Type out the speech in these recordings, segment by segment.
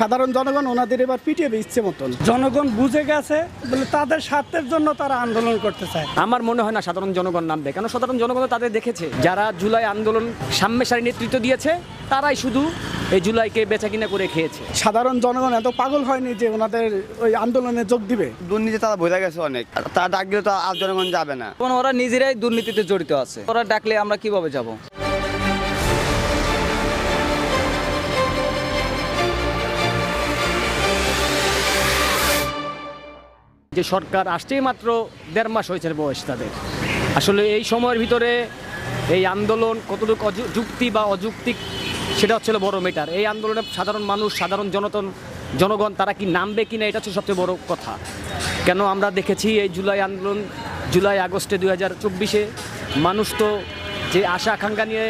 সাধারণ জনগণ ওনাদের এবার পিটিয়ে ইচ্ছে মতন জনগণ বুঝে গেছে বলে তাদের স্বার্থের জন্য তারা আন্দোলন করতে চায়। আমার মনে হয় না সাধারণ জনগণ নামবে, কেন সাধারণ জনগণ তাদের দেখেছে যারা জুলাই আন্দোলন সামনে সারি নেতৃত্ব দিয়েছে তারাই শুধু এই জুলাইকে বেচাকিনা করে খেয়েছে। সাধারণ জনগণ এত পাগল হয়নি যে ওনাদের ওই আন্দোলনে যোগ দিবে। দুর্নীতি তারা বোঝা গেছে অনেক, তারা ডাক দিলে তো আর জনগণ যাবে না। ওরা নিজেরাই দুর্নীতিতে জড়িত আছে, ওরা ডাকলে আমরা কিভাবে যাব? যে সরকার আসছেই মাত্র 1.5 মাস হয়েছে বয়স তাদের। আসলে এই সময়ের ভিতরে এই আন্দোলন কতটুকু যুক্তি বা অযৌক্তিক সেটা হচ্ছে বড় মেটার। এই আন্দোলনে সাধারণ মানুষ, সাধারণ জনগণ তারা কি নামবে কিনা এটা হচ্ছে সবচেয়ে বড় কথা। কেন আমরা দেখেছি এই জুলাই আন্দোলন, জুলাই আগস্টে 2024-এ মানুষ তো যে আশা আকাঙ্ক্ষা নিয়ে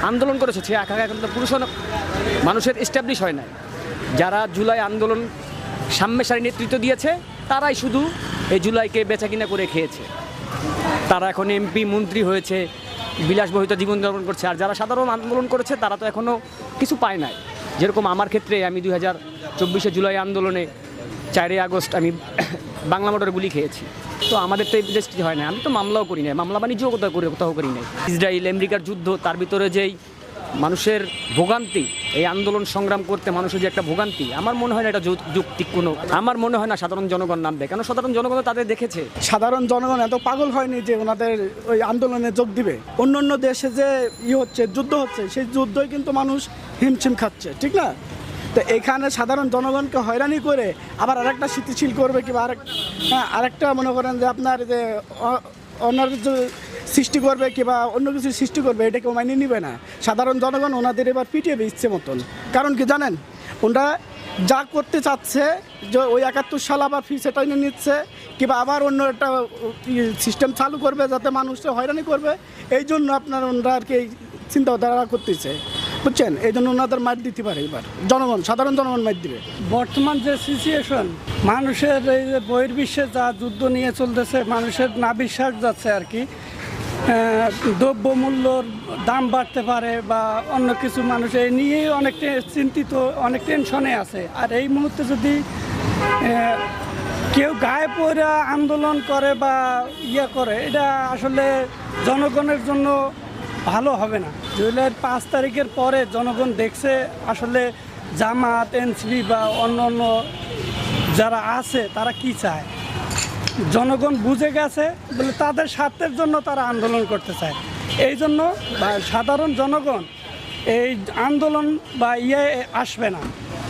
আন্দোলন করেছে সেই আকাঙ্ক্ষা কিন্তু মানুষের এস্টাবলিশ হয় না। যারা জুলাই আন্দোলন সামনে সারি নেতৃত্ব দিয়েছে তারাই শুধু এই জুলাইকে বেচাকিনা করে খেয়েছে। তারা এখন এমপি মন্ত্রী হয়েছে, বিলাসবহিত জীবনযাপন করছে। আর যারা সাধারণ আন্দোলন করেছে তারা তো এখনও কিছু পায় নাই। যেরকম আমার ক্ষেত্রে আমি 2024-এ জুলাই আন্দোলনে 4 আগস্ট আমি বাংলা মোটরে গুলি খেয়েছি। তো আমাদের তো এই দেশটি হয় না, আমি তো মামলাও করি নাই, মামলা বাণিজ্যও কোথাও করি নাই। ইসরায়েল আমেরিকার যুদ্ধ, তার ভিতরে যেই মানুষের ভোগান্তি, এই আন্দোলন সংগ্রাম করতে মানুষের যে একটা ভোগান্তি, আমার মনে হয় না এটা যৌক্তিক কোনো। আমার মনে হয় না সাধারণ জনগণ নামবে, কেন সাধারণ জনগণ তাদের দেখেছে। সাধারণ জনগণ এত পাগল হয়নি যে ওনাদের ওই আন্দোলনে যোগ দিবে। অন্য দেশে যে হচ্ছে, যুদ্ধ হচ্ছে, সেই যুদ্ধই কিন্তু মানুষ হিমশিম খাচ্ছে, ঠিক না? তো এখানে সাধারণ জনগণকে হয়রানি করে আবার আরেকটা স্থিতিশীল করবে কিংবা আরেকটা মনে করেন যে আপনার যে অন্য সৃষ্টি করবে কিংবা অন্য কিছু সৃষ্টি করবে, এটা কেউ মানিয়ে নিবে না। সাধারণ জনগণ ওনাদের এবার পিটিয়ে ইচ্ছে মতন। কারণ কি জানেন, ওনারা যা করতে চাচ্ছে যে ওই 71 সাল আবার ফি সেটা নিয়ে নিচ্ছে কিংবা আবার অন্য একটা সিস্টেম চালু করবে যাতে মানুষকে হয়রানি করবে। এই জন্য আপনার ওনারা আর কি চিন্তাধারা করতেছে, বুঝছেন? এই জন্য ওনাদের মার দিতে পারে এবার জনগণ, সাধারণ জনগণ মার দিবে। বর্তমান যে সিচুয়েশন, মানুষের এই যে বহির্বিশ্বে যা যুদ্ধ নিয়ে চলতেছে, মানুষের না বিশ্বাস যাচ্ছে আর কি। দ্রব্যমূল্যর দাম বাড়তে পারে বা অন্য কিছু, মানুষ এই নিয়েই অনেক চিন্তিত, অনেক টেনশনে আছে। আর এই মুহূর্তে যদি কেউ গায়ে পড়ে আন্দোলন করে বা করে, এটা আসলে জনগণের জন্য ভালো হবে না। জুলাইয়ের 5 তারিখের পরে জনগণ দেখছে আসলে জামাত, এনসিপি বা অন্য যারা আছে তারা কি চায়। জনগণ বুঝে গেছে বলে তাদের স্বার্থের জন্য তারা আন্দোলন করতে চায়। এই জন্য সাধারণ জনগণ এই আন্দোলন বা আসবে না,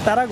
তারা